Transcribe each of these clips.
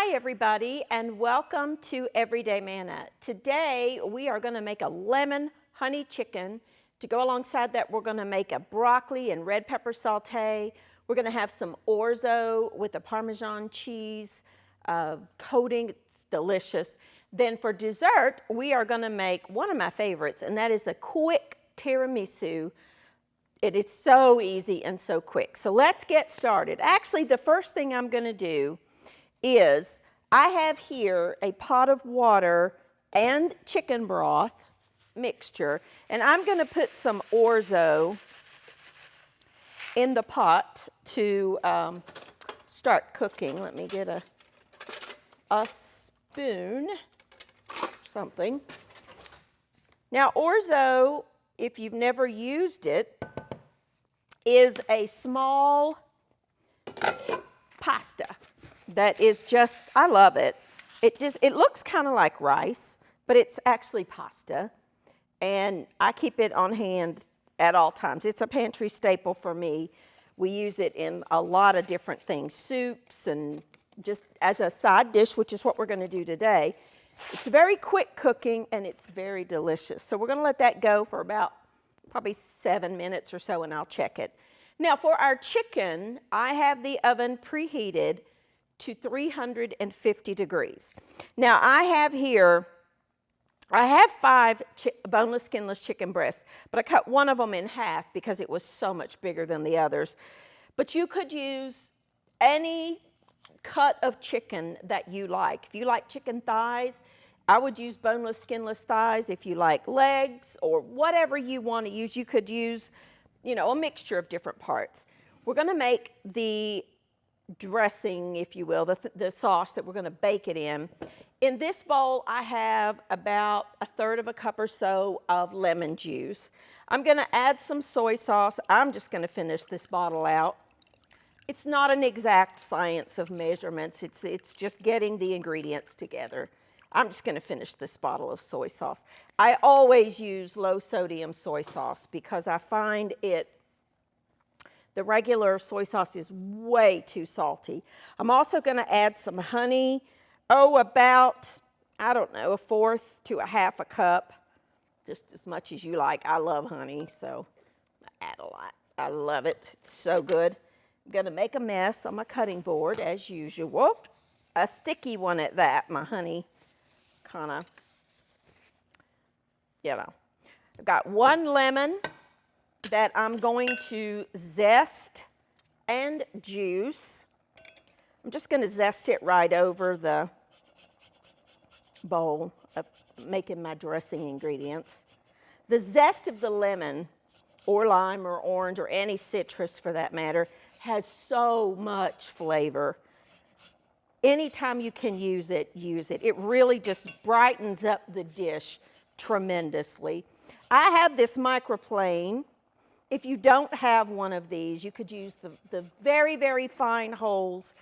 Hi everybody, and welcome to Everyday Manna. Today we are going to make a lemon honey chicken. To go alongside that, we're going to make a broccoli and red pepper saute. We're going to have some orzo with a Parmesan cheese coating. It's delicious. Then for dessert, we are going to make one of my favorites, and that is a quick tiramisu. It is so easy and so quick. So let's get started. Actually, the first thing I'm going to do is I have here a pot of water and chicken broth mixture, and I'm going to put some orzo in the pot to start cooking. Let me get a spoon, something. Now, orzo, if you've never used it, is a small pasta that is just, I love it. It looks kind of like rice, but it's actually pasta. And I keep it on hand at all times. It's a pantry staple for me. We use it in a lot of different things, soups and just as a side dish, which is what we're going to do today. It's very quick cooking and it's very delicious. So we're going to let that go for about probably 7 minutes or so, and I'll check it. Now for our chicken, I have the oven preheated to 350 degrees. Now I have here, I have 5 boneless, skinless chicken breasts, but I cut one of them in half because it was so much bigger than the others. But you could use any cut of chicken that you like. If you like chicken thighs, I would use boneless, skinless thighs. If you like legs or whatever you want to use, you could use, you know, a mixture of different parts. We're going to make the dressing, if you will, the sauce that we're going to bake it in. In this bowl, I have about 1/3 cup or so of lemon juice. I'm going to add some soy sauce. I'm just going to finish this bottle out. It's not an exact science of measurements. It's just getting the ingredients together. I'm just going to finish this bottle of soy sauce. I always use low sodium soy sauce because I find the regular soy sauce is way too salty. I'm also going to add some honey, about, I don't know, 1/4 to 1/2 cup, just as much as you like. I love honey, so I add a lot. I love it. It's so good. I'm going to make a mess on my cutting board as usual. A sticky one at that, my honey. Kind of, you know. I've got 1 lemon that I'm going to zest and juice. I'm just going to zest it right over the bowl of making my dressing ingredients. The zest of the lemon or lime or orange or any citrus for that matter has so much flavor. Anytime you can use it, use it. It really just brightens up the dish tremendously. I have this microplane. If you don't have one of these, you could use the very, very fine holes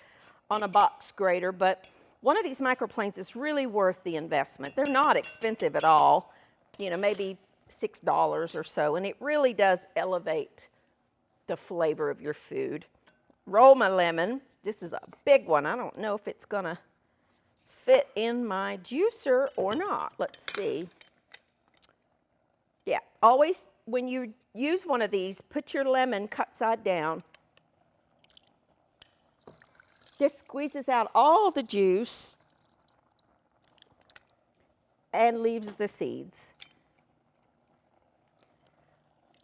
on a box grater, but one of these microplanes is really worth the investment. They're not expensive at all, you know, maybe $6 or so, and it really does elevate the flavor of your food. Roll my lemon. This is a big one. I don't know if it's going to fit in my juicer or not. Let's see. Yeah, always when you use one of these, put your lemon cut side down. This squeezes out all the juice and leaves the seeds.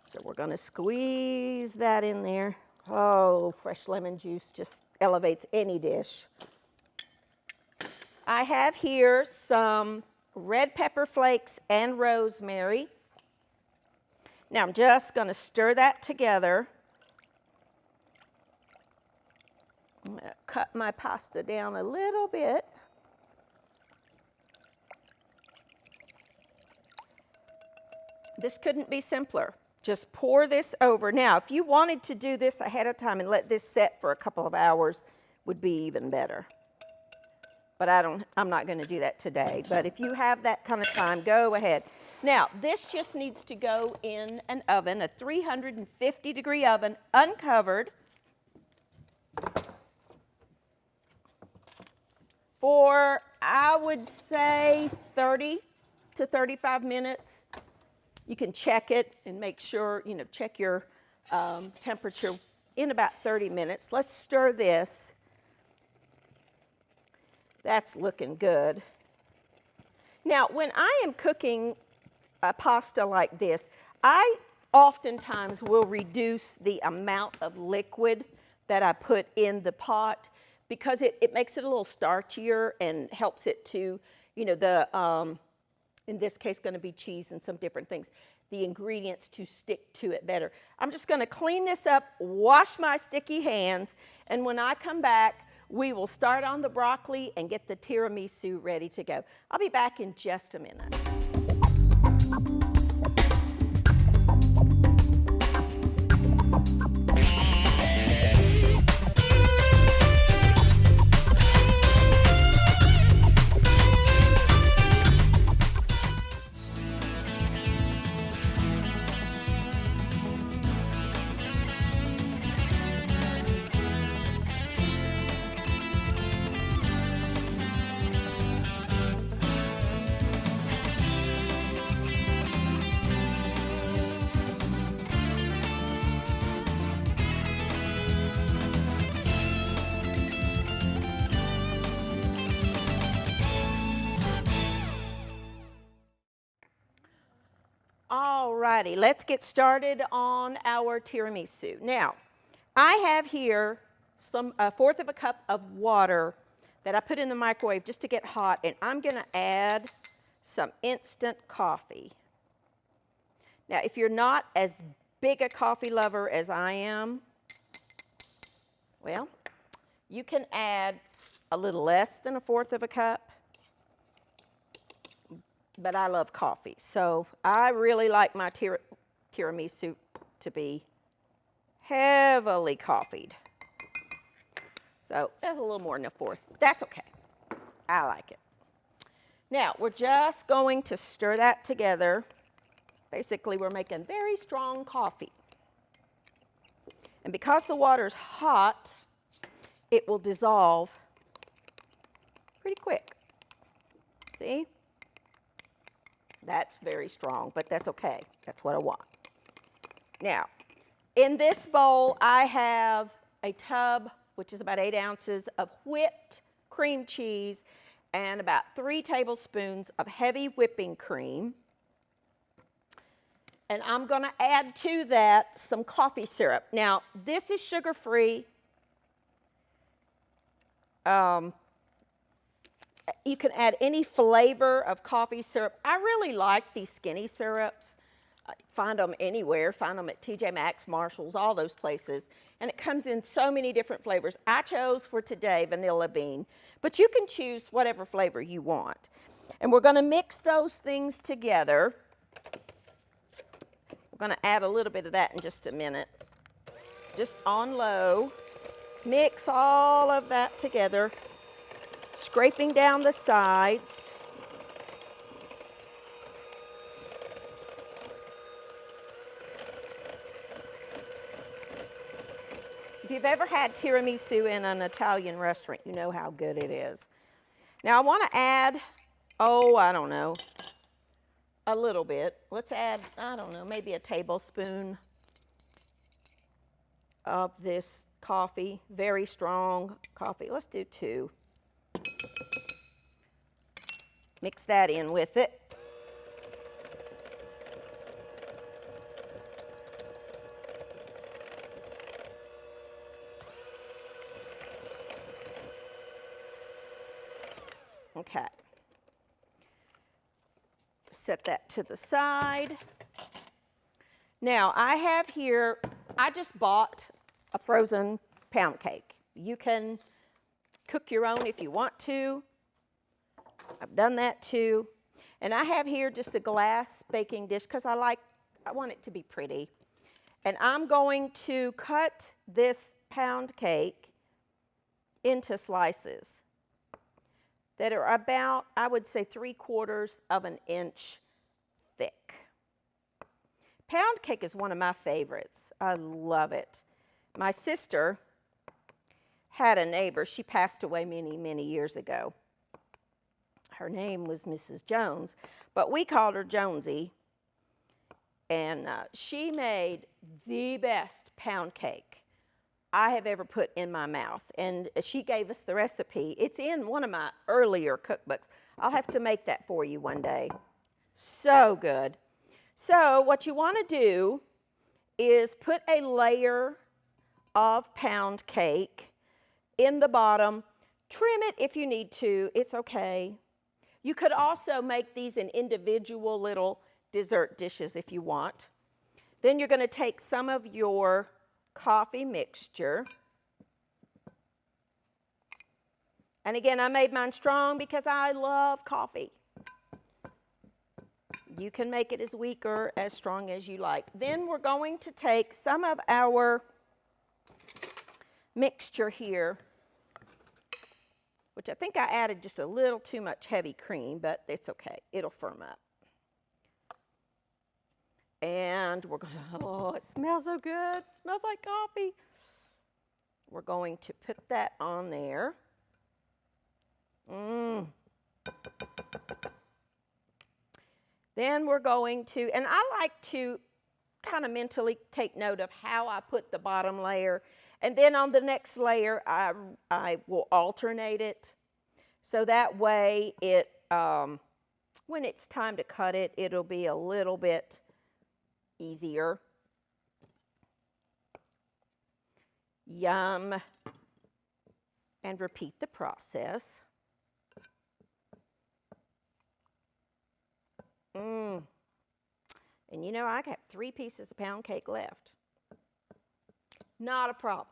So we're going to squeeze that in there. Oh, fresh lemon juice just elevates any dish. I have here some red pepper flakes and rosemary. Now I'm just going to stir that together. I'm going to cut my pasta down a little bit. This couldn't be simpler. Just pour this over. Now, if you wanted to do this ahead of time and let this set for a couple of hours, would be even better. But I'm not going to do that today. But if you have that kind of time, go ahead. Now, this just needs to go in an oven, a 350-degree oven, uncovered, for, I would say, 30 to 35 minutes. You can check it and make sure, check your temperature in about 30 minutes. Let's stir this. That's looking good. Now, when I am cooking a pasta like this, I oftentimes will reduce the amount of liquid that I put in the pot because it makes it a little starchier and helps it to, in this case, going to be cheese and some different things, the ingredients to stick to it better. I'm just going to clean this up, wash my sticky hands, and when I come back, we will start on the broccoli and get the tiramisu ready to go. I'll be back in just a minute. Alrighty, let's get started on our tiramisu. Now, I have here a fourth of a cup of water that I put in the microwave just to get hot, and I'm going to add some instant coffee. Now, if you're not as big a coffee lover as I am, well, you can add a little less than a fourth of a cup. But I love coffee, so I really like my tiramisu to be heavily coffeed. So that's a little more than a fourth. That's okay. I like it. Now, we're just going to stir that together. Basically, we're making very strong coffee. And because the water's hot, it will dissolve pretty quick. See? That's very strong, but that's okay. That's what I want. Now, in this bowl, I have a tub, which is about 8 ounces of whipped cream cheese and about 3 tablespoons of heavy whipping cream. And I'm going to add to that some coffee syrup. Now, this is sugar-free. You can add any flavor of coffee syrup. I really like these skinny syrups. Find them anywhere. Find them at TJ Maxx, Marshall's, all those places. And it comes in so many different flavors. I chose for today vanilla bean, but you can choose whatever flavor you want. And we're going to mix those things together. We're going to add a little bit of that in just a minute. Just on low. Mix all of that together. Scraping down the sides. If you've ever had tiramisu in an Italian restaurant, you know how good it is. Now I want to add, I don't know, a little bit. Let's add, I don't know, maybe a tablespoon of this coffee, very strong coffee. Let's do 2. Mix that in with it. Okay. Set that to the side. Now, I have here, I just bought a frozen pound cake. You can cook your own if you want to. I've done that too. And I have here just a glass baking dish because I want it to be pretty. And I'm going to cut this pound cake into slices that are about, I would say, 3/4 of an inch thick. Pound cake is one of my favorites. I love it. My sister had a neighbor. She passed away many, many years ago. Her name was Mrs. Jones, but we called her Jonesy. And she made the best pound cake I have ever put in my mouth. And she gave us the recipe. It's in one of my earlier cookbooks. I'll have to make that for you one day. So good. So what you want to do is put a layer of pound cake in the bottom. Trim it if you need to. It's okay. You could also make these in individual little dessert dishes if you want. Then you're going to take some of your coffee mixture. And again, I made mine strong because I love coffee. You can make it as weak or as strong as you like. Then we're going to take some of our mixture here, which I think I added just a little too much heavy cream, but it's okay. It'll firm up. And we're going to, oh, it smells so good. It smells like coffee. We're going to put that on there. Then we're going to, and I like to kind of mentally take note of how I put the bottom layer. And then on the next layer, I will alternate it. So that way, it when it's time to cut it, it'll be a little bit easier. Yum. And repeat the process. And you know, I got 3 pieces of pound cake left. Not a problem.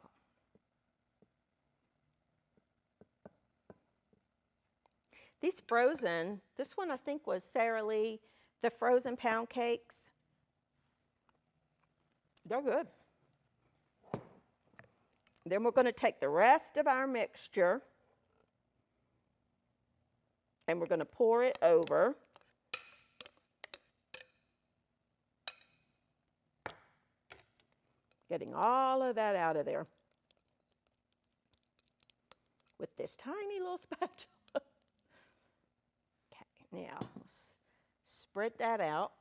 These frozen, this one I think was Sara Lee, the frozen pound cakes. They're good. Then we're going to take the rest of our mixture and we're going to pour it over. Getting all of that out of there with this tiny little spatula. Okay, now let's spread that out.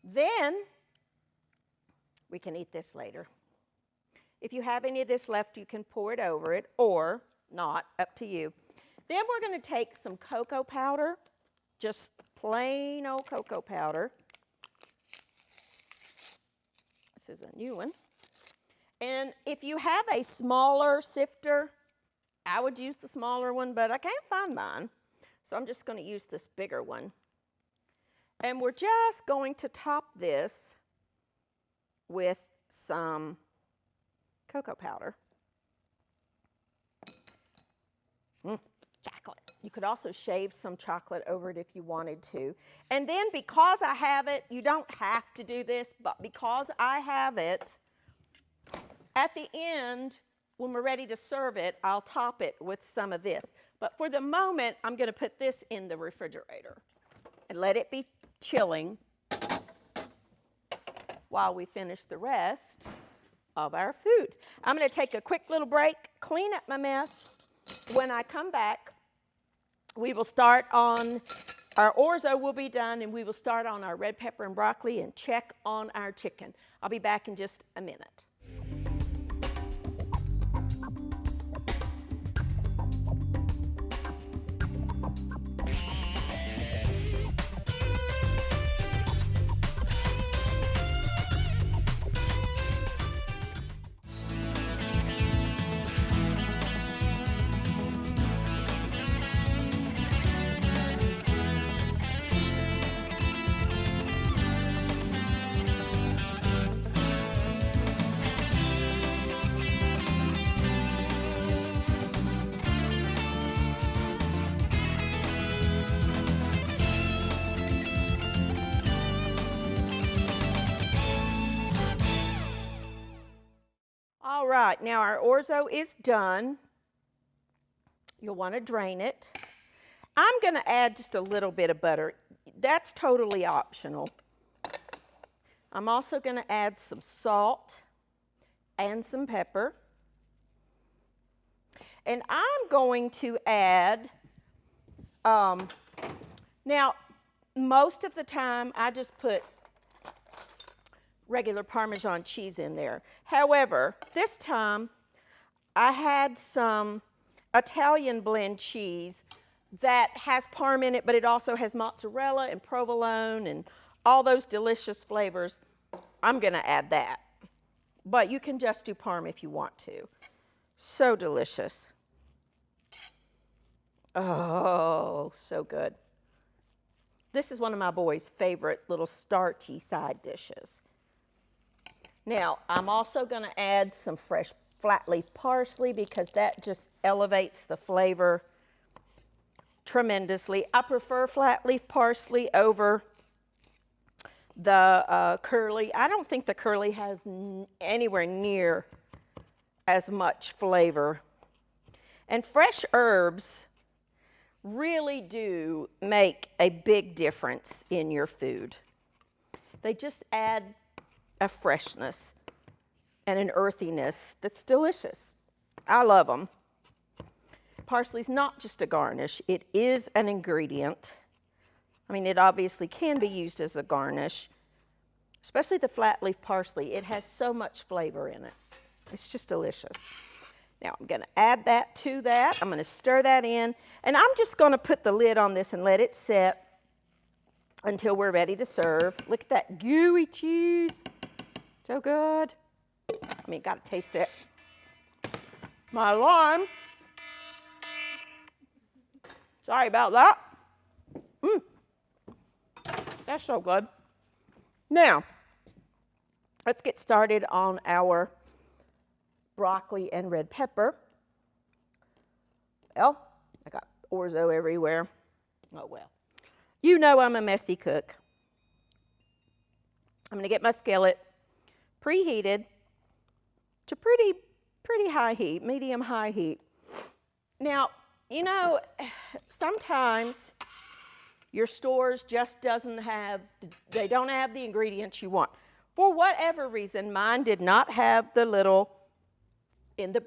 Then we can eat this later. If you have any of this left, you can pour it over it or not, up to you. Then we're going to take some cocoa powder, just plain old cocoa powder. This is a new one. And if you have a smaller sifter, I would use the smaller one, but I can't find mine. So I'm just going to use this bigger one. And we're just going to top this with some cocoa powder. Chocolate. You could also shave some chocolate over it if you wanted to. And then because I have it, you don't have to do this, but because I have it, at the end, when we're ready to serve it, I'll top it with some of this. But for the moment, I'm going to put this in the refrigerator and let it be chilling while we finish the rest of our food. I'm going to take a quick little break, clean up my mess. When I come back, we will start on, our orzo will be done, and we will start on our red pepper and broccoli and check on our chicken. I'll be back in just a minute. All right, now our orzo is done. You'll want to drain it. I'm going to add just a little bit of butter. That's totally optional. I'm also going to add some salt. and some pepper. And I'm going to add, now, most of the time I just put regular Parmesan cheese in there. However, this time I had some Italian blend cheese that has parm in it, but it also has mozzarella and provolone and all those delicious flavors. I'm going to add that. But you can just do parm if you want to. So delicious. Oh, so good. This is one of my boys' favorite little starchy side dishes. Now, I'm also going to add some fresh flat leaf parsley because that just elevates the flavor tremendously. I prefer flat leaf parsley over the curly. I don't think the curly has anywhere near as much flavor. And fresh herbs really do make a big difference in your food. They just add a freshness and an earthiness that's delicious. I love them. Parsley's not just a garnish, it is an ingredient. I mean, it obviously can be used as a garnish, especially the flat leaf parsley. It has so much flavor in it. It's just delicious. Now I'm going to add that to that. I'm going to stir that in, and I'm just going to put the lid on this and let it sit until we're ready to serve. Look at that gooey cheese. So good. I mean, got to taste it. My alarm. Sorry about that. That's so good. Now, let's get started on our broccoli and red pepper. Well, I got orzo everywhere. Oh well. You know I'm a messy cook. I'm going to get my skillet preheated to pretty high heat, medium-high heat. Now, you know, sometimes your stores just don't have the ingredients you want. For whatever reason, mine did not have the little, in the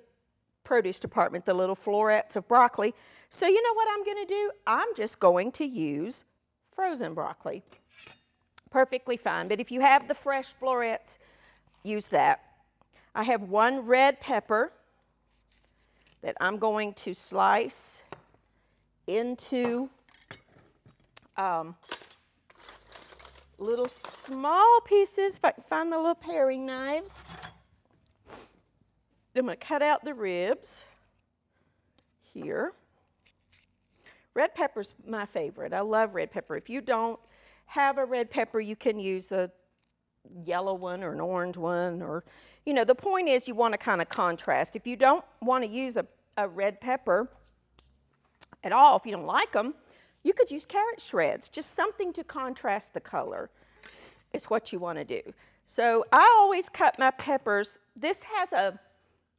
produce department, the little florets of broccoli. So you know what I'm going to do? I'm just going to use frozen broccoli. Perfectly fine. But if you have the fresh florets, use that. I have one red pepper that I'm going to slice into little small pieces. If I can find my little paring knives. I'm going to cut out the ribs here. Red pepper's my favorite. I love red pepper. If you don't have a red pepper, you can use a yellow one or an orange one. Or, you know, the point is you want to kind of contrast. If you don't want to use a red pepper at all, if you don't like them, you could use carrot shreds. Just something to contrast the color is what you want to do. So I always cut my peppers. This has a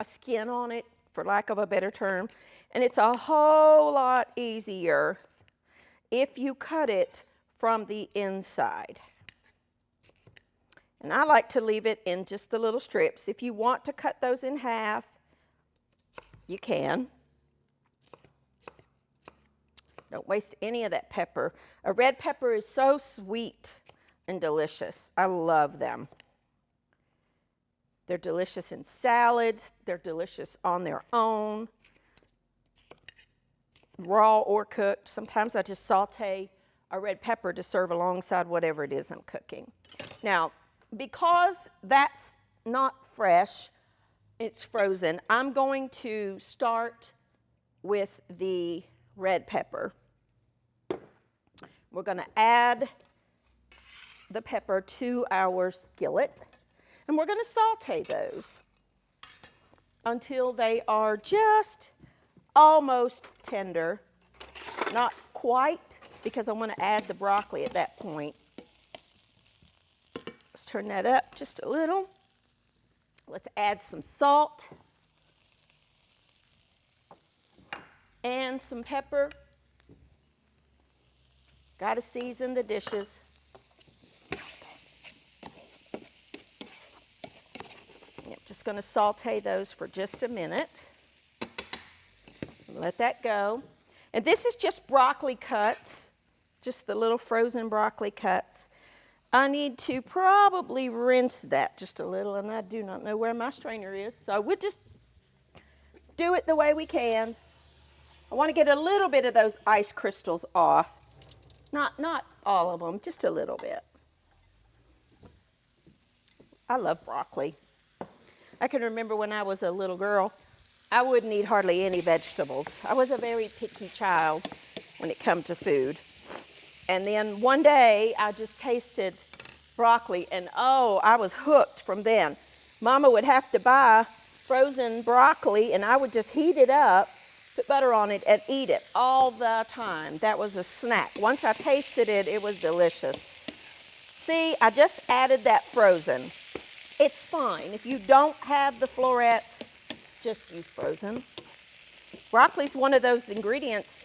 skin on it, for lack of a better term, and it's a whole lot easier if you cut it from the inside. And I like to leave it in just the little strips. If you want to cut those in half, you can. Don't waste any of that pepper. A red pepper is so sweet and delicious. I love them. They're delicious in salads. They're delicious on their own, raw or cooked. Sometimes I just saute a red pepper to serve alongside whatever it is I'm cooking. Now, because that's not fresh, it's frozen, I'm going to start with the red pepper. We're going to add the pepper to our skillet. And we're going to saute those until they are just almost tender. Not quite, because I want to add the broccoli at that point. Let's turn that up just a little. Let's add some salt and some pepper. Got to season the dishes. Just going to saute those for just a minute. Let that go. And this is just broccoli cuts, just the little frozen broccoli cuts. I need to probably rinse that just a little, and I do not know where my strainer is, so we'll just do it the way we can. I want to get a little bit of those ice crystals off. Not all of them, just a little bit. I love broccoli. I can remember when I was a little girl, I wouldn't eat hardly any vegetables. I was a very picky child when it comes to food. And then one day I just tasted broccoli, and oh, I was hooked from then. Mama would have to buy frozen broccoli, and I would just heat it up, put butter on it, and eat it all the time. That was a snack. Once I tasted it, it was delicious. See, I just added that frozen. It's fine. If you don't have the florets, just use frozen. Broccoli's one of those ingredients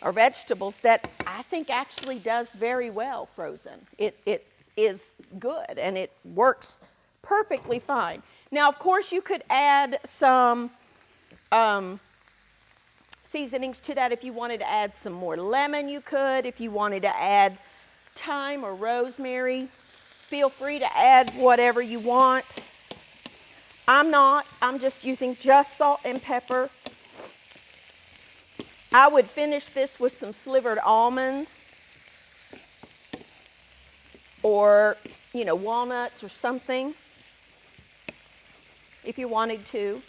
or vegetables that I think actually does very well frozen. It is good, and it works perfectly fine. Now, of course, you could add some seasonings to that. If you wanted to add some more lemon, you could. If you wanted to add thyme or rosemary, feel free to add whatever you want. I'm just using just salt and pepper. I would finish this with some slivered almonds or, walnuts or something if you wanted to.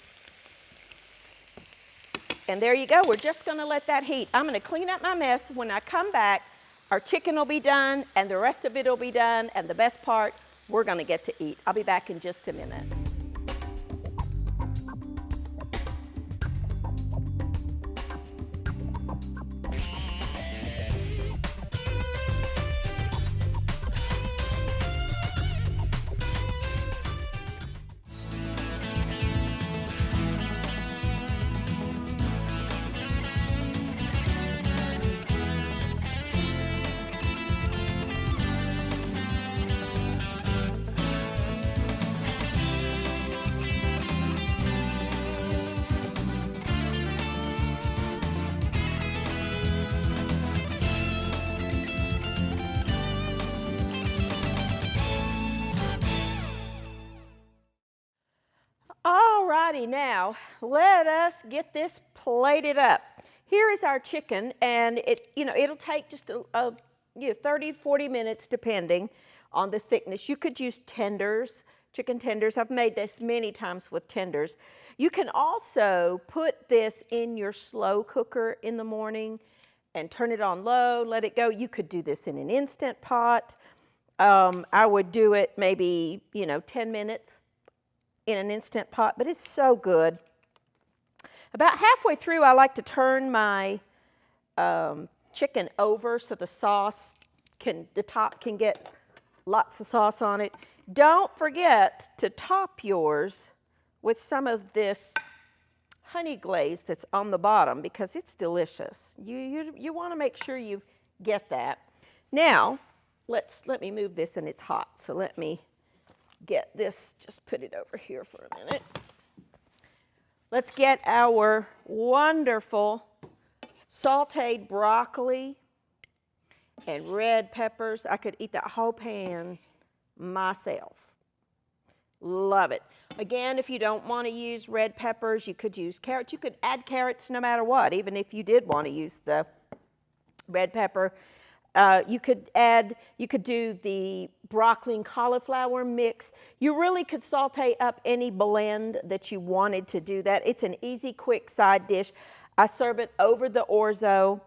And there you go. We're just going to let that heat. I'm going to clean up my mess. When I come back, our chicken will be done, and the rest of it will be done, and the best part, we're going to get to eat. I'll be back in just a minute. Alrighty, now let us get this plated up. Here is our chicken, and it'll take just 30, 40 minutes depending on the thickness. You could use tenders, chicken tenders. I've made this many times with tenders. You can also put this in your slow cooker in the morning and turn it on low, let it go. You could do this in an Instant Pot. I would do it maybe, 10 minutes in an Instant Pot, but it's so good. About halfway through, I like to turn my chicken over so the top can get lots of sauce on it. Don't forget to top yours with some of this honey glaze that's on the bottom because it's delicious. You want to make sure you get that. Now, let me move this, and it's hot, so let me get this, just put it over here for a minute. Let's get our wonderful sauteed broccoli and red peppers. I could eat that whole pan myself. Love it. Again, if you don't want to use red peppers, you could use carrots. You could add carrots no matter what, even if you did want to use the red pepper. You could do the broccoli and cauliflower mix. You really could saute up any blend that you wanted to do that. It's an easy, quick side dish. I serve it over the orzo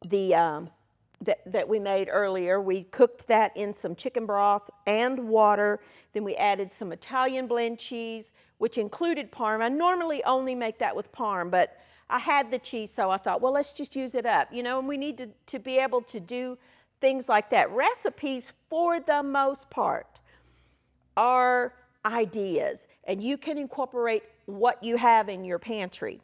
that we made earlier. We cooked that in some chicken broth and water. Then we added some Italian blend cheese, which included parm. I normally only make that with parm, but I had the cheese, so I thought, well, let's just use it up. And we need to be able to do things like that. Recipes, for the most part, are ideas, and you can incorporate what you have in your pantry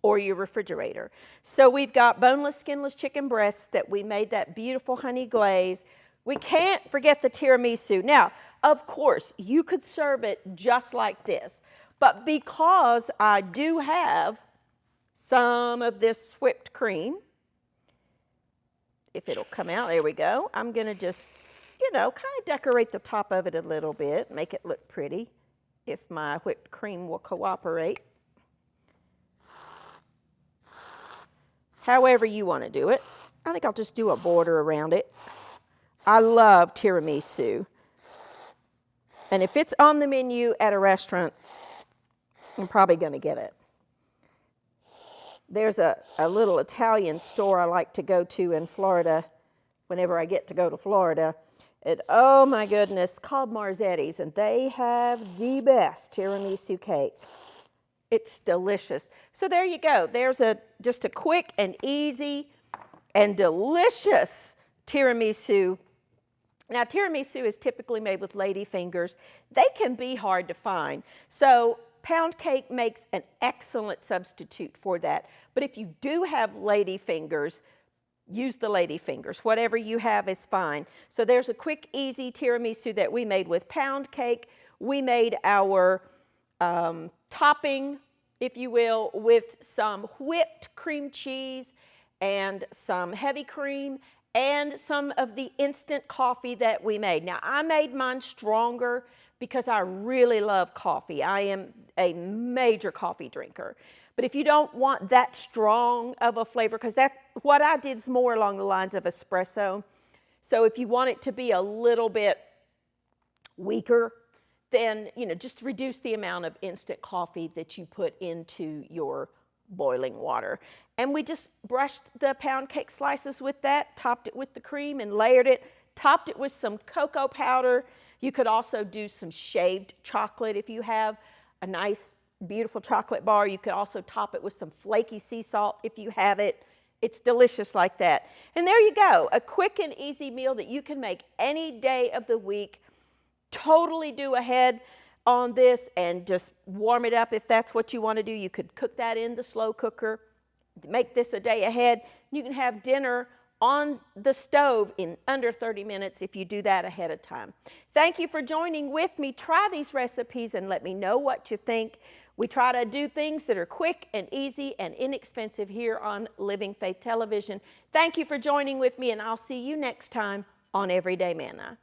or your refrigerator. So we've got boneless, skinless chicken breasts that we made that beautiful honey glaze We can't forget the tiramisu. Now, of course, you could serve it just like this, but because I do have some of this whipped cream, if it'll come out, there we go. I'm gonna just, you know, kind of decorate the top of it a little bit, make it look pretty, if my whipped cream will cooperate. However you want to do it. I think I'll just do a border around it. I love tiramisu. And if it's on the menu at a restaurant, I'm probably going to get it. There's a little Italian store I like to go to in Florida whenever I get to go to Florida. And oh my goodness, called Marzetti's, and they have the best tiramisu cake. It's delicious. So there you go. There's just a quick and easy and delicious tiramisu. Now, tiramisu is typically made with lady fingers. They can be hard to find. So pound cake makes an excellent substitute for that. But if you do have lady fingers, use the lady fingers. Whatever you have is fine. So there's a quick, easy tiramisu that we made with pound cake. We made our topping, if you will, with some whipped cream cheese and some heavy cream and some of the instant coffee that we made. Now, I made mine stronger because I really love coffee. I am a major coffee drinker. But if you don't want that strong of a flavor, because what I did is more along the lines of espresso. So if you want it to be a little bit weaker, then, you know, just reduce the amount of instant coffee that you put into your boiling water. And we just brushed the pound cake slices with that, topped it with the cream and layered it, topped it with some cocoa powder. You could also do some shaved chocolate if you have a nice, beautiful chocolate bar. You could also top it with some flaky sea salt if you have it. It's delicious like that. And there you go, a quick and easy meal that you can make any day of the week. Totally do ahead on this and just warm it up if that's what you want to do. You could cook that in the slow cooker, make this a day ahead. You can have dinner on the stove in under 30 minutes if you do that ahead of time. Thank you for joining with me. Try these recipes and let me know what you think. We try to do things that are quick and easy and inexpensive here on Living Faith Television. Thank you for joining with me, and I'll see you next time on Everyday Manna.